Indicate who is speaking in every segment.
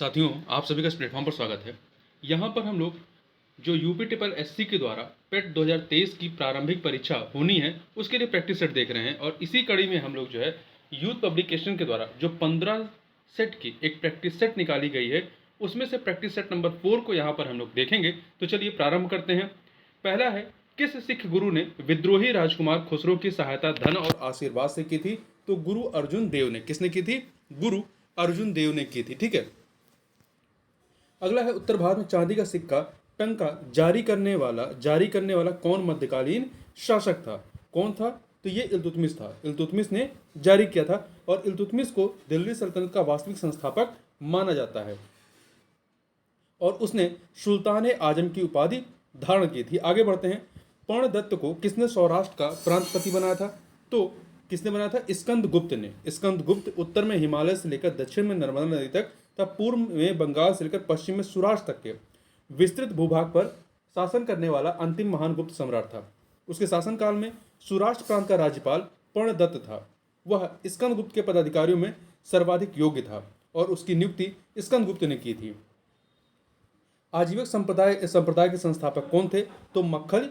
Speaker 1: साथियों, आप सभी का इस प्लेटफॉर्म पर स्वागत है। यहाँ पर हम लोग जो यूपी ट्रिपल एससी के द्वारा पेट 2023 की प्रारंभिक परीक्षा होनी है, उसके लिए प्रैक्टिस सेट देख रहे हैं। और इसी कड़ी में हम लोग जो है यूथ पब्लिकेशन के द्वारा जो 15 सेट की एक प्रैक्टिस सेट निकाली गई है, उसमें से प्रैक्टिस सेट नंबर 4 को यहाँ पर हम लोग देखेंगे। तो चलिए प्रारंभ करते हैं। पहला है, किस सिख गुरु ने विद्रोही राजकुमार खुसरो की सहायता धन और आशीर्वाद से की थी? तो गुरु अर्जुन देव ने। किसने की थी? गुरु अर्जुन देव ने की थी। ठीक है। अगला है, उत्तर भारत में चांदी का सिक्का टंका जारी करने वाला कौन मध्यकालीन शासक था? कौन था? तो ये इल्तुतमिश था। इल्तुतमिश ने जारी किया था और इल्तुतमिश को दिल्ली सल्तनत का वास्तविक संस्थापक माना जाता है और उसने सुल्तान आजम की उपाधि धारण की थी। आगे बढ़ते हैं। पर्णदत्त को किसने सौराष्ट्र का प्रांतपति बनाया था? तो किसने बनाया था? स्कंदगुप्त ने। स्कंदगुप्त उत्तर में हिमालय से लेकर दक्षिण में नर्मदा नदी तक तथा पूर्व में बंगाल से लेकर पश्चिम में सौराष्ट्र तक के विस्तृत भूभाग पर शासन करने वाला अंतिम महान गुप्त सम्राट था। उसके शासनकाल में सौराष्ट्र प्रांत का राज्यपाल पर्णदत्त था। वह स्कंदगुप्त के पदाधिकारियों में सर्वाधिक योग्य था और उसकी नियुक्ति स्कंदगुप्त ने की थी। आजीवक संप्रदाय के संस्थापक कौन थे? तो मक्खल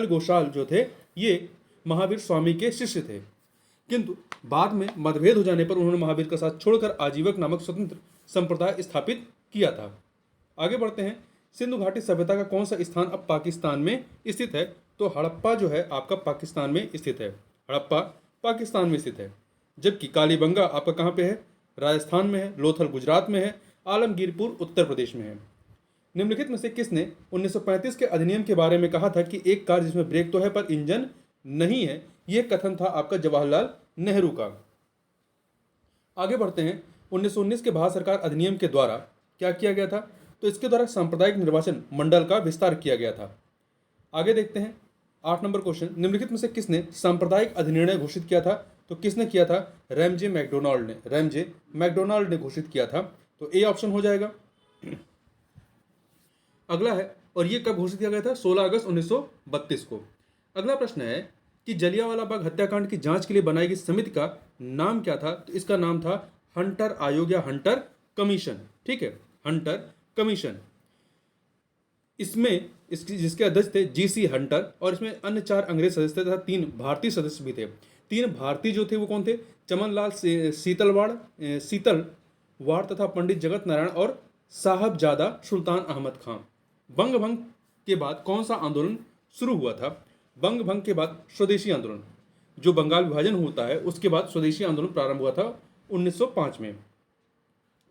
Speaker 1: गोशाल जो थे, ये महावीर स्वामी के शिष्य थे, किंतु बाद में मतभेद हो जाने पर उन्होंने महावीर का साथ छोड़कर आजीवक नामक स्वतंत्र संप्रदाय स्थापित किया था। आगे बढ़ते हैं। सिंधु घाटी सभ्यता का कौन सा स्थान अब पाकिस्तान में स्थित है? तो हड़प्पा जो है आपका पाकिस्तान में स्थित है। हड़प्पा पाकिस्तान में स्थित है। जबकि कालीबंगा आपका कहाँ पे है? राजस्थान में है। लोथल गुजरात में है। आलमगीरपुर उत्तर प्रदेश में है। निम्नलिखित में से किसने 1935 के अधिनियम के बारे में कहा था कि एक कार जिसमें ब्रेक तो है पर इंजन नहीं है? यह कथन था आपका जवाहरलाल नेहरू का। आगे बढ़ते हैं। 1919 के भारत सरकार अधिनियम के द्वारा क्या किया गया था? तो इसके द्वारा सांप्रदायिक निर्वाचन मंडल का विस्तार किया गया था। आगे देखते हैं। 8 नंबर क्वेश्चन, निम्नलिखित में से किसने सांप्रदायिक अधिनिर्णय घोषित किया था? तो किसने किया था? रैमजे मैकडोनाल्ड ने घोषित किया था। तो ए ऑप्शन हो जाएगा। अगला है, और ये कब घोषित किया गया था? 16 अगस्त 1932 को। अगला प्रश्न है कि जलियांवाला बाग हत्याकांड की जांच के लिए बनाई गई समिति का नाम क्या था? तो इसका नाम था हंटर आयोग या हंटर कमीशन। ठीक है, हंटर कमीशन। इसमें जिसके अध्यक्ष थे जीसी हंटर और इसमें अन्य 4 अंग्रेज सदस्य थे तथा 3 भारतीय सदस्य भी थे। 3 भारतीय जो थे वो कौन थे? चमनलाल सीतलवाड़ तथा पंडित जगत नारायण और साहबजादा सुल्तान अहमद खां। बंग भंग के बाद कौन सा आंदोलन शुरू हुआ था? बंग भंग के बाद स्वदेशी आंदोलन, जो बंगाल विभाजन होता है उसके बाद स्वदेशी आंदोलन प्रारंभ हुआ था 1905 में।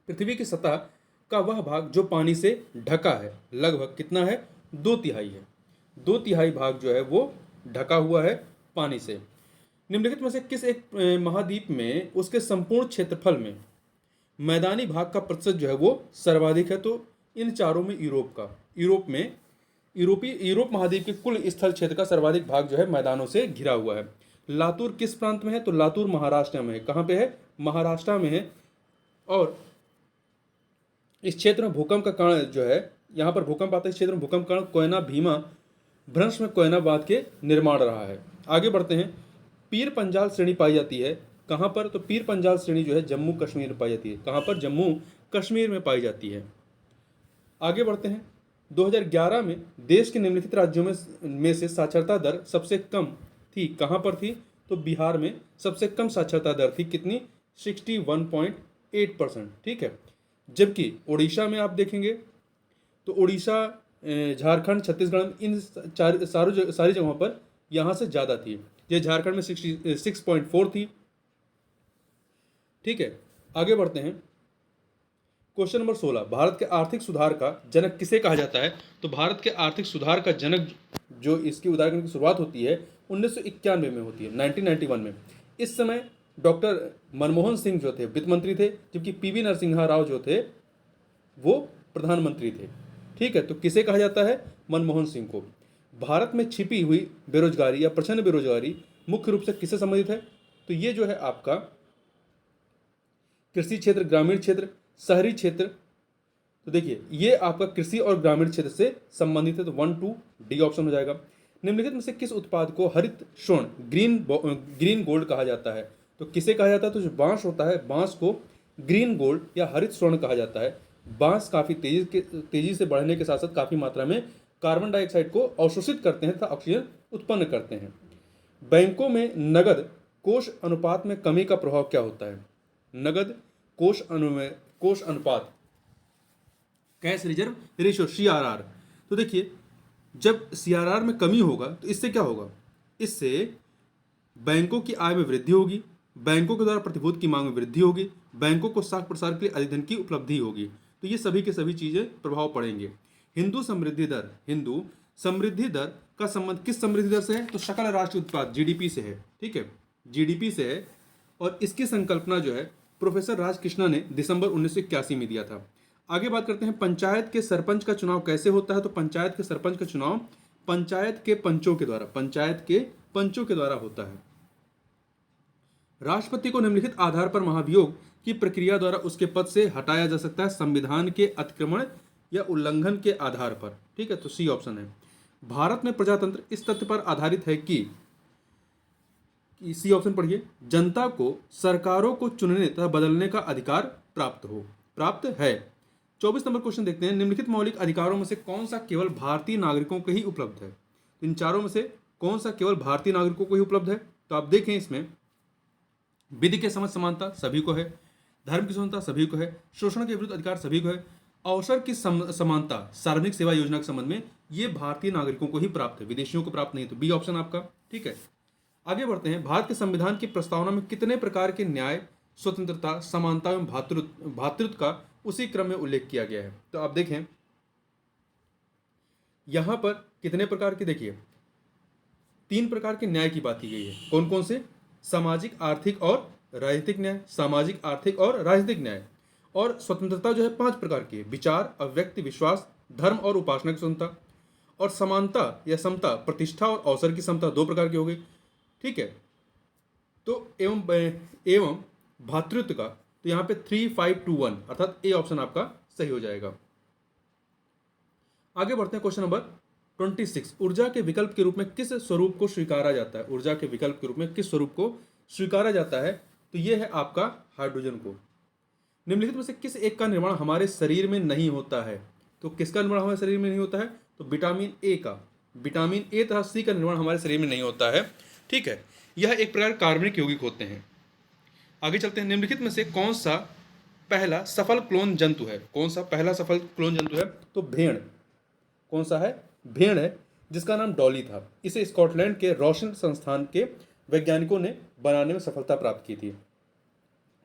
Speaker 1: पृथ्वी की सतह का वह भाग जो पानी से ढका है लगभग कितना है? 2/3 है। 2/3 भाग जो है वो ढका हुआ है पानी से। निम्नलिखित में से किस एक महाद्वीप में उसके संपूर्ण क्षेत्रफल में मैदानी भाग का प्रतिशत जो है वो सर्वाधिक है? तो इन चारों में यूरोप महाद्वीप के कुल स्थल क्षेत्र का सर्वाधिक भाग जो है मैदानों से घिरा हुआ है। लातूर किस प्रांत में है? तो लातूर महाराष्ट्र में है। कहाँ पे है? महाराष्ट्र में है। और इस क्षेत्र में भूकंप का कारण जो है, यहाँ पर भूकंप आता है इस क्षेत्र में, भूकंप कारण कोयना भीमा भ्रंश में कोयना बांध के निर्माण रहा है। आगे बढ़ते हैं। पीर पंजाल श्रेणी पाई जाती है कहाँ पर? तो पीर पंजाल श्रेणी जो है जम्मू कश्मीर में पाई जाती है। कहाँ पर? जम्मू कश्मीर में पाई जाती है। आगे बढ़ते हैं। 2011 में देश के निम्नलिखित राज्यों में से साक्षरता दर सबसे कम थी। कहाँ पर थी? तो बिहार में सबसे कम साक्षरता दर थी। कितनी? 61.8%। ठीक है। जबकि उड़ीसा में आप देखेंगे तो उड़ीसा, झारखंड, छत्तीसगढ़, इन सारी जगहों पर यहाँ से ज़्यादा थी। ये झारखंड में 66.4 थी। ठीक है। आगे बढ़ते हैं। क्वेश्चन नंबर 16, भारत के आर्थिक सुधार का जनक किसे कहा जाता है? तो भारत के आर्थिक सुधार का जनक जो इसकी उदाहरण की शुरुआत होती है 1991 में होती है, 1991 में। इस समय डॉक्टर मनमोहन सिंह जो थे वित्त मंत्री थे, जबकि पीवी नरसिम्हा राव जो थे वो प्रधानमंत्री थे। ठीक है। तो किसे कहा जाता है? मनमोहन सिंह को। भारत में छिपी हुई बेरोजगारी या प्रचंड बेरोजगारी मुख्य रूप से किससे संबंधित है? तो ये जो है आपका कृषि क्षेत्र, ग्रामीण क्षेत्र, शहरी क्षेत्र। तो देखिए ये आपका कृषि और ग्रामीण क्षेत्र से संबंधित है। तो 1 2 डी ऑप्शन हो जाएगा। निम्नलिखित में से किस उत्पाद को हरित स्वर्ण ग्रीन गोल्ड कहा जाता है? तो किसे कहा जाता है? तो जो बांस होता है, बांस को ग्रीन गोल्ड या हरित स्वर्ण कहा जाता है। बांस काफ़ी तेजी से बढ़ने के साथ साथ काफ़ी मात्रा में कार्बन डाइऑक्साइड को अवशोषित करते हैं तथा ऑक्सीजन उत्पन्न करते हैं। बैंकों में नगद कोष अनुपात में कमी का प्रभाव क्या होता है? नगद कोष अनुपात, कैश रिजर्व रेशियो, CRR। तो देखिए, जब CRR में कमी होगा तो इससे क्या होगा? इससे बैंकों की आय में वृद्धि होगी, बैंकों के द्वारा प्रतिभूति की मांग में वृद्धि होगी, बैंकों को साख प्रसार के लिए अधिक धन की उपलब्धि होगी। तो ये सभी के सभी चीजें प्रभाव पड़ेंगे। हिंदू समृद्धि दर का संबंध किस समृद्धि दर से है? तो सकल राष्ट्रीय उत्पाद, GDP से है। ठीक है, GDP से है। और इसकी संकल्पना जो है प्रोफेसर राजकृष्णा ने दिसंबर 1981 में दिया था। आगे बात करते हैं, पंचायत के सरपंच का चुनाव कैसे होता है? तो पंचायत के सरपंच का चुनाव पंचायत के पंचों के द्वारा होता है। राष्ट्रपति को निम्नलिखित आधार पर महाभियोग की प्रक्रिया द्वारा उसके पद से हटाया जा सकता है, संविधान के अतिक्रमण या उल्लंघन के आधार पर। ठीक है, तो C ऑप्शन है। भारत में प्रजातंत्र इस तथ्य पर आधारित है कि C ऑप्शन पढ़िए, जनता को सरकारों को चुनने तथा बदलने का अधिकार प्राप्त है। 24 नंबर क्वेश्चन देखते हैं, निम्नलिखित मौलिक अधिकारों में से कौन सा केवल भारतीय नागरिकों को ही उपलब्ध है? इन चारों में से कौन सा केवल भारतीय नागरिकों को ही उपलब्ध है? तो आप देखें, इसमें विधि के समझ समानता सभी को है, धर्म की स्वतंत्रता सभी को है, शोषण के विरुद्ध अधिकार सभी को है, अवसर की समानता सार्वजनिक सेवा योजना के संबंध में ये भारतीय नागरिकों को ही प्राप्त है, विदेशियों को प्राप्त नहीं। तो B ऑप्शन आपका ठीक है। आगे बढ़ते हैं, भारत के संविधान की प्रस्तावना में कितने प्रकार के न्याय, स्वतंत्रता, समानता एवं भातृत्व का उसी क्रम में उल्लेख किया गया है? तो आप देखें यहां पर कितने प्रकार के, देखिए 3 प्रकार के न्याय की बात की गई है। कौन कौन से? सामाजिक, आर्थिक और राजनीतिक न्याय, सामाजिक, आर्थिक और राजनीतिक न्याय। और स्वतंत्रता जो है 5 प्रकार की है, विचार, अभिव्यक्ति, विश्वास, धर्म और उपासना की स्वतंत्रता। और समानता या समता, प्रतिष्ठा और अवसर की समता 2 प्रकार की हो गई। ठीक है, तो एवं भातृत्व का, तो यहाँ पे 3, 5, 2, 1 अर्थात A ऑप्शन आपका सही हो जाएगा। आगे बढ़ते हैं, क्वेश्चन नंबर 26, ऊर्जा के विकल्प के रूप में किस स्वरूप को स्वीकारा जाता है? ऊर्जा के विकल्प के रूप में किस स्वरूप को स्वीकारा जाता है? तो यह है आपका हाइड्रोजन को। निम्नलिखित में से किस एक का निर्माण हमारे शरीर में नहीं होता है? तो किसका निर्माण हमारे शरीर में नहीं होता है? तो विटामिन ए तथा C का निर्माण हमारे शरीर में नहीं होता है। ठीक है, यह एक प्रकार कार्बनिक यौगिक होते हैं। आगे चलते हैं, निम्नलिखित में से कौन सा पहला सफल क्लोन जंतु है? तो भेड़। कौन सा है? भेड़ है, जिसका नाम डॉली था। इसे स्कॉटलैंड के रोशन संस्थान के वैज्ञानिकों ने बनाने में सफलता प्राप्त की थी।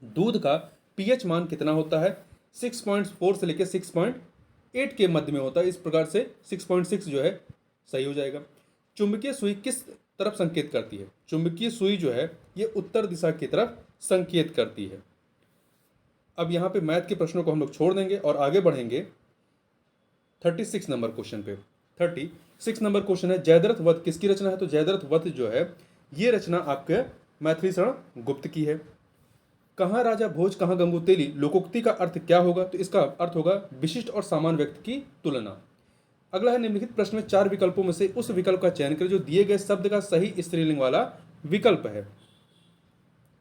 Speaker 1: दूध का pH मान कितना होता है? 6.4 से लेकर 6.8 के मध्य में होता है। इस प्रकार से 6.6 जो है सही हो जाएगा। चुंबकीय सुई किस तरफ संकेत करती है? चुंबकीय सुई जो है ये उत्तर दिशा की तरफ संकेत करती है। अब यहाँ पे मैथ के प्रश्नों को हम लोग छोड़ देंगे और आगे बढ़ेंगे 36 नंबर क्वेश्चन पे। 36 नंबर क्वेश्चन है, जयद्रथ वध किसकी रचना है? तो जयद्रथ वध जो है ये रचना आपके मैथिली शरण गुप्त की है। कहाँ राजा भोज कहाँ गंगू तेली, लोकोक्ति का अर्थ क्या होगा? तो इसका अर्थ होगा विशिष्ट और सामान्य व्यक्ति की तुलना। अगला है, निम्नलिखित प्रश्न में 4 विकल्पों में से उस विकल्प का चयन करें जो दिए गए शब्द का सही स्त्रीलिंग वाला विकल्प है।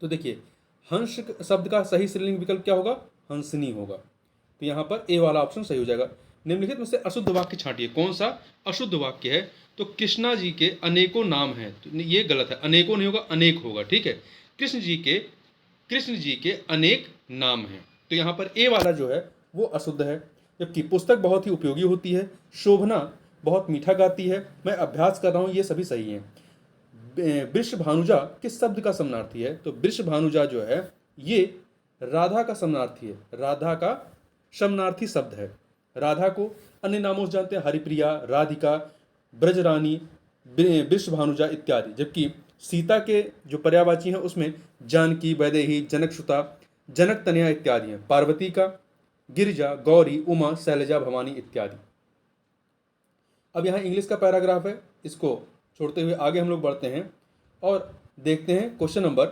Speaker 1: तो देखिए, हंस शब्द का सही स्त्रीलिंग विकल्प क्या होगा? हंसनी होगा। तो यहाँ पर A वाला ऑप्शन सही हो जाएगा। निम्नलिखित में से अशुद्ध वाक्य छांटिए। कौन सा अशुद्ध वाक्य है? तो कृष्णा जी के अनेकों नाम हैं। तो ये गलत है, अनेकों नहीं होगा, अनेक होगा। ठीक है, कृष्ण जी के अनेक नाम हैं। तो यहाँ पर A वाला जो है वो अशुद्ध है। जबकि पुस्तक बहुत ही उपयोगी होती है, शोभना बहुत मीठा गाती है, मैं अभ्यास कर रहा हूँ, ये सभी सही हैं। वृषभानुजा किस शब्द का समानार्थी है? तो वृषभानुजा जो है ये राधा का समानार्थी है, राधा का समानार्थी शब्द है। राधा को अन्य नामों से जानते हैं, हरिप्रिया, राधिका, ब्रजरानी, वृषभानुजा इत्यादि। जबकि सीता के जो पर्यायवाची हैं उसमें जानकी, वैदेही, जनकसुता, जनक तनया इत्यादि हैं। पार्वती का गिरिजा, गौरी, उमा, शैलजा, भवानी इत्यादि। अब यहाँ इंग्लिश का पैराग्राफ है, इसको छोड़ते हुए आगे हम लोग बढ़ते हैं और देखते हैं क्वेश्चन नंबर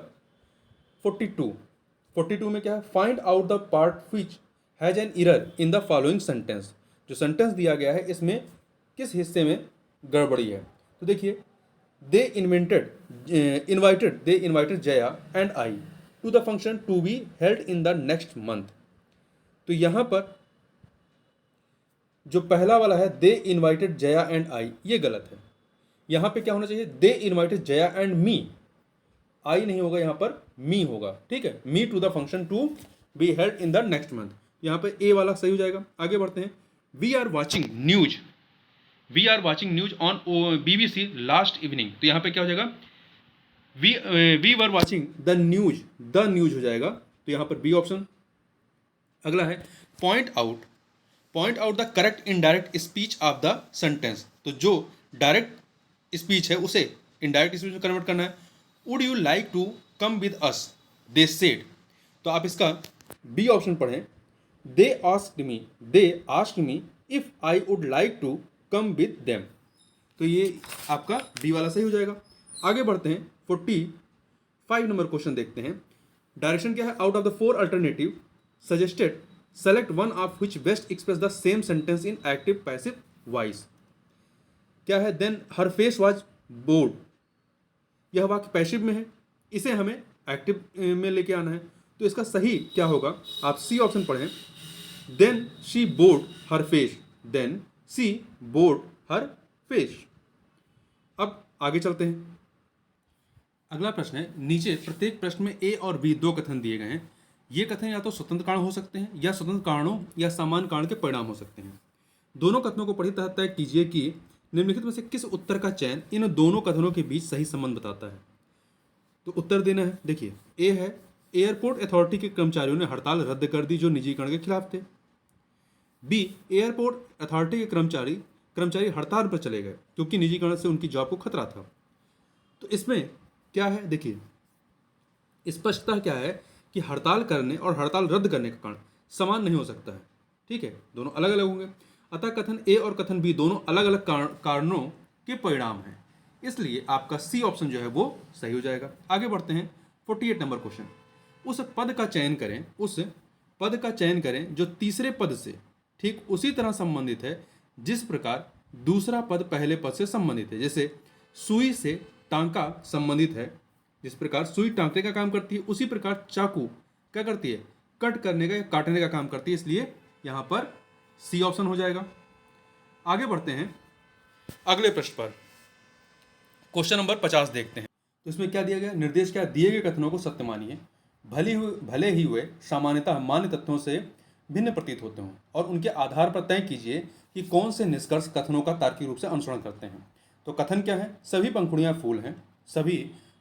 Speaker 1: 42 में क्या है? Find out the part which has an error in the following sentence. जो सेंटेंस दिया गया है इसमें किस हिस्से में गड़बड़ी है? तो देखिए, they invited Jaya and I. To the function to be held in the next month. तो यहां पर जो पहला वाला है they invited Jaya and I, ये गलत है। यहां पे क्या होना चाहिए, they invited Jaya and me, I नहीं होगा, यहां पर मी होगा, ठीक है। Me to the function to be held in the next month, यहां पे ए वाला सही हो जाएगा। आगे बढ़ते हैं। We are watching news, we are watching news on BBC last evening, तो यहां पे क्या हो जाएगा, we were watching the news हो जाएगा, तो यहां पर बी ऑप्शन। अगला है point out the correct indirect speech of the sentence, तो जो डायरेक्ट स्पीच है उसे इनडायरेक्ट स्पीच में कन्वर्ट करना है। Would you like to come with us, they said, तो आप इसका बी ऑप्शन पढ़ें, they asked me if I would like to come with them, तो ये आपका बी वाला सही हो जाएगा। आगे बढ़ते हैं, 45 नंबर क्वेश्चन देखते हैं। डायरेक्शन क्या है, out of the 4 alternative suggested select one of which best express the same sentence in active passive voice. क्या है, then her face was bored, यह वाक्य पैसिव में है, इसे हमें एक्टिव में लेके आना है, तो इसका सही क्या होगा, आप सी ऑप्शन पढ़ें, then she bored her face, then she bored her face. अब आगे चलते हैं। अगला प्रश्न है, नीचे प्रत्येक प्रश्न में ए और बी 2 कथन दिए गए हैं। ये कथन या तो स्वतंत्र कारण हो सकते हैं या स्वतंत्र कारणों या समान कारण के परिणाम हो सकते हैं। दोनों कथनों को पढ़ी तय कीजिए कि निम्नलिखित में से किस उत्तर का चयन इन दोनों कथनों के बीच सही संबंध बताता है। तो उत्तर देना है, देखिए ए है, एयरपोर्ट अथॉरिटी के कर्मचारियों ने हड़ताल रद्द कर दी जो निजीकरण के खिलाफ थे। बी, एयरपोर्ट अथॉरिटी के कर्मचारी हड़ताल पर चले गए क्योंकि निजीकरण से उनकी जॉब को खतरा था। तो इसमें क्या है, देखिए स्पष्टता क्या है कि हड़ताल करने और हड़ताल रद्द करने का कारण समान नहीं हो सकता है, ठीक है, दोनों अलग अलग होंगे। अतः कथन ए और कथन बी दोनों अलग अलग कारणों के परिणाम हैं, इसलिए आपका सी ऑप्शन जो है वो सही हो जाएगा। आगे बढ़ते हैं, 48 नंबर क्वेश्चन। उस पद का चयन करें जो तीसरे पद से ठीक उसी तरह संबंधित है जिस प्रकार दूसरा पद पहले पद से संबंधित है। जैसे सुई से टांका संबंधित है, जिस प्रकार सुई टांकने का काम करती है उसी प्रकार चाकू क्या करती है, कट करने का या काटने का काम करती है, इसलिए यहां पर सी ऑप्शन हो जाएगा। आगे बढ़ते हैं अगले प्रश्न पर, क्वेश्चन नंबर 50 देखते हैं। तो इसमें क्या दिया गया, निर्देश क्या, दिए गए कथनों को सत्य मानिए, भले ही वे सामान्यतः मान्य तथ्यों से भिन्न प्रतीत होते हों, और उनके आधार पर तय कीजिए कि कौन से निष्कर्ष कथनों का तार्किक रूप से अनुसरण करते हैं। तो कथन क्या है, सभी पंखुड़ियां फूल हैं, सभी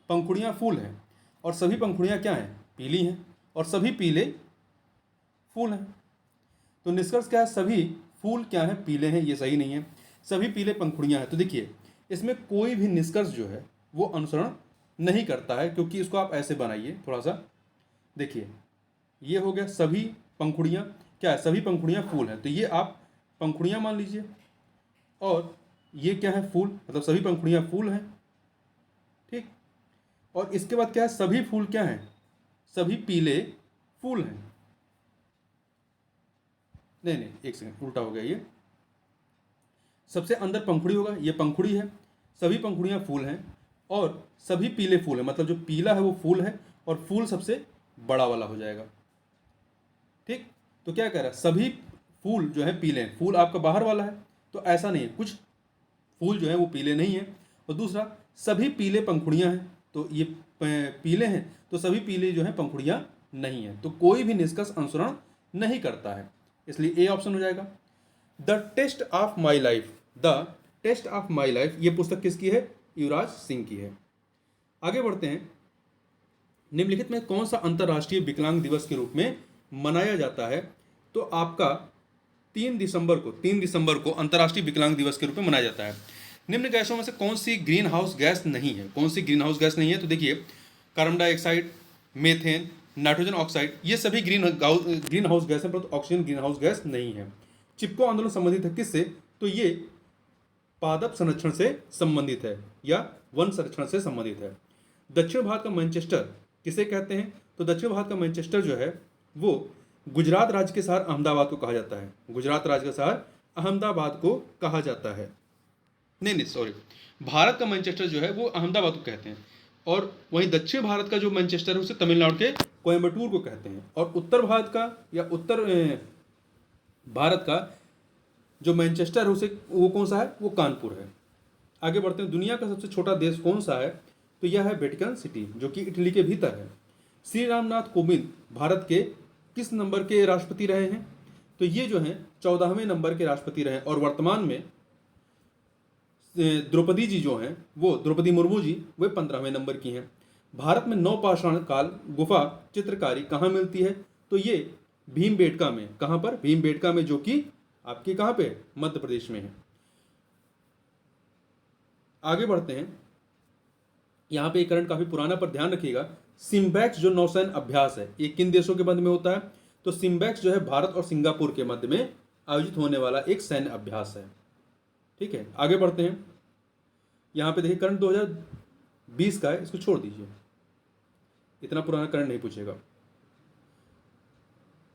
Speaker 1: पंखुड़ियां फूल हैं, और सभी पंखुड़ियां क्या हैं, पीली हैं, और सभी पीले फूल हैं। तो निष्कर्ष क्या है, सभी फूल क्या है, पीले हैं, ये सही नहीं है। सभी पीले पंखुड़ियां हैं, तो देखिए इसमें कोई भी निष्कर्ष जो है वो अनुसरण नहीं करता है, क्योंकि इसको आप ऐसे बनाइए थोड़ा सा, देखिए ये हो गया सभी पंखुड़ियां क्या है, सभी पंखुड़ियां फूल हैं, तो ये आप पंखुड़ियां मान लीजिए, और ये क्या है, फूल, मतलब सभी पंखुड़ियां फूल हैं, ठीक। और इसके बाद क्या है, सभी फूल क्या हैं, सभी पीले फूल हैं, नहीं एक सेकंड उल्टा हो गया, ये सबसे अंदर पंखुड़ी होगा, ये पंखुड़ी है, सभी पंखुड़ियां फूल हैं और सभी पीले फूल हैं, मतलब जो पीला है वो फूल है और फूल सबसे बड़ा वाला हो जाएगा, ठीक। तो क्या कह रहा है, सभी फूल जो है पीले हैं, फूल आपका बाहर वाला है, तो ऐसा नहीं है, कुछ फूल जो है वो पीले नहीं है। और दूसरा, सभी पीले पंखुड़ियां हैं, तो ये पीले हैं, तो सभी पीले जो है पंखुड़ियां नहीं है, तो कोई भी निष्कर्ष अनुसरण नहीं करता है, इसलिए ए ऑप्शन हो जाएगा। The test of my life, ये पुस्तक किसकी है, युवराज सिंह की है। आगे बढ़ते हैं, निम्नलिखित में कौन सा अंतर्राष्ट्रीय विकलांग दिवस के रूप में मनाया जाता है। तो आपका 3 दिसंबर को अंतर्राष्ट्रीय विकलांग दिवस के रूप में मनाया जाता है। निम्न गैसों में से कौन सी ग्रीन हाउस गैस नहीं है, तो देखिए carbon dioxide, methane, nitrogen oxide, ये सभी ग्रीन हाउस गैस है, परंतु ऑक्सीजन ग्रीन हाउस गैस नहीं है। चिपको आंदोलन संबंधित है किससे, तो ये पादप संरक्षण से संबंधित है या वन संरक्षण से संबंधित है। दक्षिण भारत का मैनचेस्टर किसे कहते हैं, तो दक्षिण भारत का मैनचेस्टर जो है वो गुजरात राज्य के शहर अहमदाबाद को कहा जाता है, गुजरात राज्य का शहर अहमदाबाद को कहा जाता है, नहीं सॉरी, भारत का मैनचेस्टर जो है वो अहमदाबाद को कहते हैं, और वहीं दक्षिण भारत का जो मैनचेस्टर है उसे तमिलनाडु के कोयम्बटूर को कहते हैं। और उत्तर भारत का या उत्तर भारत का जो मैनचेस्टर है उसे वो कौन सा है, वो कानपुर है। आगे बढ़ते हैं, दुनिया का सबसे छोटा देश कौन सा है, तो यह है वेटिकन सिटी जो कि इटली के भीतर है। श्री रामनाथ कोविंद भारत के किस नंबर के राष्ट्रपति रहे हैं, तो ये जो हैं 14वें नंबर के राष्ट्रपति रहे। और वर्तमान में द्रौपदी जी जो हैं, वो द्रौपदी मुर्मू जी, वे 15वें नंबर की हैं। भारत में नवपाषाण काल गुफा चित्रकारी कहाँ मिलती है, तो ये भीमबेटका में। कहाँ पर, भीमबेटका में, जो कि आपके कहाँ पे, मध्य प्रदेश में है। आगे बढ़ते हैं, यहाँ पे एक करंट काफी पुराना पर ध्यान रखिएगा। सिम्बैक्स जो नौसैन्य अभ्यास है, ये किन देशों के मध्य में होता है, तो सिम्बैक्स जो है भारत और सिंगापुर के मध्य में आयोजित होने वाला एक सैन्य अभ्यास है। ठीक है, आगे बढ़ते हैं। यहाँ पे देखिए करंट 2020 का है, इसको छोड़ दीजिए, इतना पुराना करंट नहीं पूछेगा।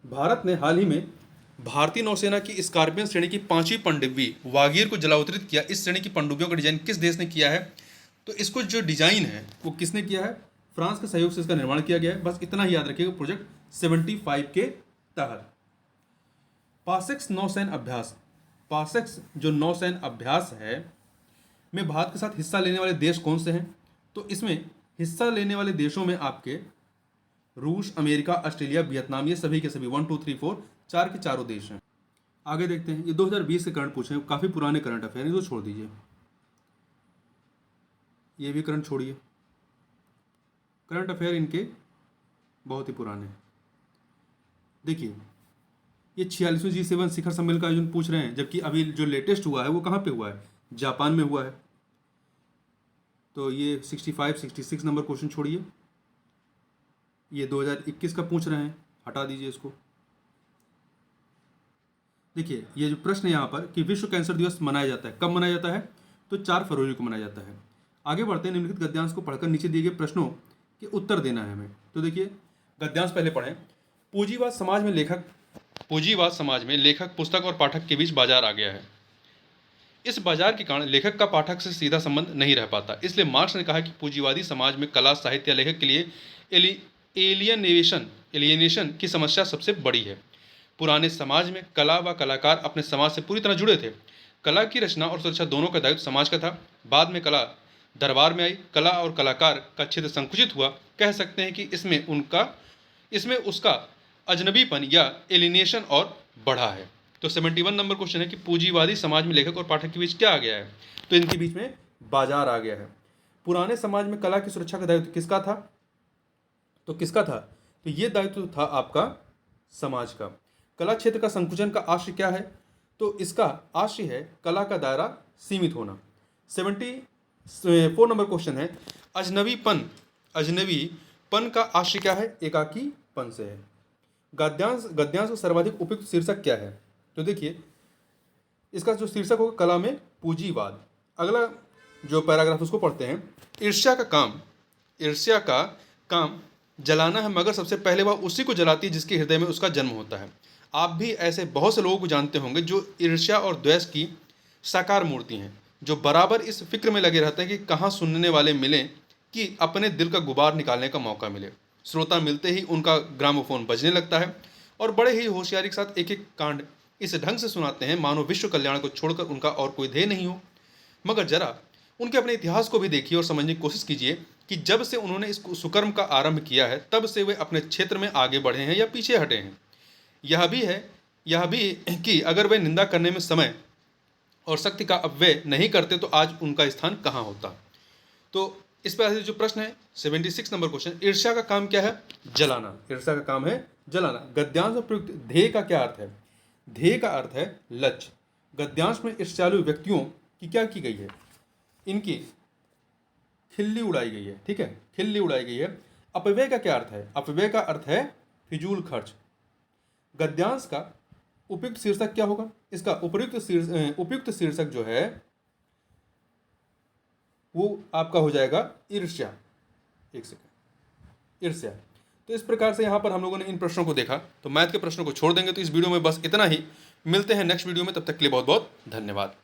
Speaker 1: भारत ने हाल ही में भारतीय नौसेना की स्कॉर्पियन श्रेणी की 5वीं पनडुब्बी वागीर को जलावतरित किया। इस श्रेणी की पनडुब्बियों का डिजाइन किस देश ने किया है, तो इसको जो डिजाइन है वो किसने किया है, फ्रांस के सहयोग से इसका निर्माण किया गया है। बस इतना ही याद रखिएगा प्रोजेक्ट 75 के तहत। पासेक्स नौसैन्य अभ्यास, पासेक्स जो नौसैन्य अभ्यास है में भारत के साथ हिस्सा लेने वाले देश कौन से हैं, तो इसमें हिस्सा लेने वाले देशों में आपके रूस, अमेरिका, ऑस्ट्रेलिया, वियतनाम, ये सभी के सभी 1 2 3 4 चार के चारों देश हैं। आगे देखते हैं, ये 2020 के करंट पूछे, काफ़ी पुराने करंट अफेयर, इसको छोड़ दीजिए, ये भी करंट छोड़िए, करंट अफेयर इनके बहुत ही पुराने हैं। देखिए ये 46वें G7 शिखर सम्मेलन का आयोजन पूछ रहे हैं, जबकि अभी जो लेटेस्ट हुआ है वो कहाँ पे हुआ है, जापान में हुआ है। तो ये 65 66 नंबर क्वेश्चन छोड़िए, ये 2021 का पूछ रहे हैं, हटा दीजिए इसको। देखिए ये जो प्रश्न है यहाँ पर कि विश्व कैंसर दिवस मनाया जाता है, कब मनाया जाता है, तो 4 फरवरी को मनाया जाता है। आगे बढ़ते हैं, निम्नलिखित गद्यांश को पढ़कर नीचे दिए गए प्रश्नों के उत्तर देना है हमें। तो देखिए गद्यांश पहले पढ़ें। पूंजीवाद समाज में लेखक पुस्तक और पाठक के बीच बाजार आ गया है। इस बाजार के कारण लेखक का पाठक से सीधा संबंध नहीं रह पाता। इसलिए मार्क्स ने कहा कि पूंजीवादी समाज में कला, साहित्य या लेखक के लिए एलियनेशन की समस्या सबसे बड़ी है। पुराने समाज में कला व कलाकार अपने समाज से पूरी तरह जुड़े थे। कला की रचना और सुरक्षा दोनों का दायित्व समाज का था। बाद में कला दरबार में आई, कला और कलाकार का क्षेत्र संकुचित हुआ। कह सकते हैं कि इसमें उसका अजनबीपन या एलिनेशन और बढ़ा है। तो 71 नंबर क्वेश्चन है कि पूंजीवादी समाज में लेखक और पाठक के बीच क्या आ गया है, तो इनके बीच में बाजार आ गया है। पुराने समाज में कला की सुरक्षा का दायित्व किसका था, तो किसका था, तो ये दायित्व था आपका समाज का। कला क्षेत्र का संकुचन का आशय क्या है, तो इसका आशय है कला का दायरा सीमित होना। 74 नंबर क्वेश्चन है अजनबीपन का आशय क्या है, एकाकीपन से है। गद्यांश का सर्वाधिक उपयुक्त शीर्षक क्या है, तो देखिए इसका जो शीर्षक होगा कला में पूंजीवाद। अगला जो पैराग्राफ उसको पढ़ते हैं। ईर्ष्या का काम जलाना है, मगर सबसे पहले वह उसी को जलाती है जिसके हृदय में उसका जन्म होता है। आप भी ऐसे बहुत से लोगों को जानते होंगे जो ईर्ष्या और द्वेष की साकार मूर्ति हैं, जो बराबर इस फिक्र में लगे रहते हैं कि कहाँ सुनने वाले मिलें कि अपने दिल का गुबार निकालने का मौका मिले। श्रोता मिलते ही उनका ग्रामोफोन बजने लगता है और बड़े ही होशियारी के साथ एक एक कांड इस ढंग से सुनाते हैं मानो विश्व कल्याण को छोड़कर उनका और कोई ध्येय नहीं हो। मगर जरा उनके अपने इतिहास को भी देखिए और समझने की कोशिश कीजिए कि जब से उन्होंने इस सुकर्म का आरंभ किया है तब से वे अपने क्षेत्र में आगे बढ़े हैं या पीछे हटे हैं। यह भी कि अगर वे निंदा करने में समय और शक्ति का अपव्यय नहीं करते तो आज उनका स्थान कहाँ होता। तो इस पर जो प्रश्न है 76 नंबर क्वेश्चन, ईर्ष्या का काम क्या है, जलाना। ईर्ष्या का काम है जलाना। गद्यांश में प्रयुक्त ध्येय का क्या अर्थ है, ध्येय का अर्थ है लक्ष्य। गद्यांश में ईर्ष्यालु व्यक्तियों की क्या की गई है, इनकी खिल्ली उड़ाई गई है। ठीक है, खिल्ली उड़ाई गई है। अपव्यय का क्या अर्थ है, अपव्यय का अर्थ है फिजूल खर्च। गद्यांश का उपयुक्त शीर्षक क्या होगा, इसका उपयुक्त शीर्षक जो है वो आपका हो जाएगा ईर्ष्या। एक सेकंड, ईर्ष्या। तो इस प्रकार से यहाँ पर हम लोगों ने इन प्रश्नों को देखा। तो मैथ के प्रश्नों को छोड़ देंगे। तो इस वीडियो में बस इतना ही, मिलते हैं नेक्स्ट वीडियो में, तब तक के लिए बहुत बहुत धन्यवाद।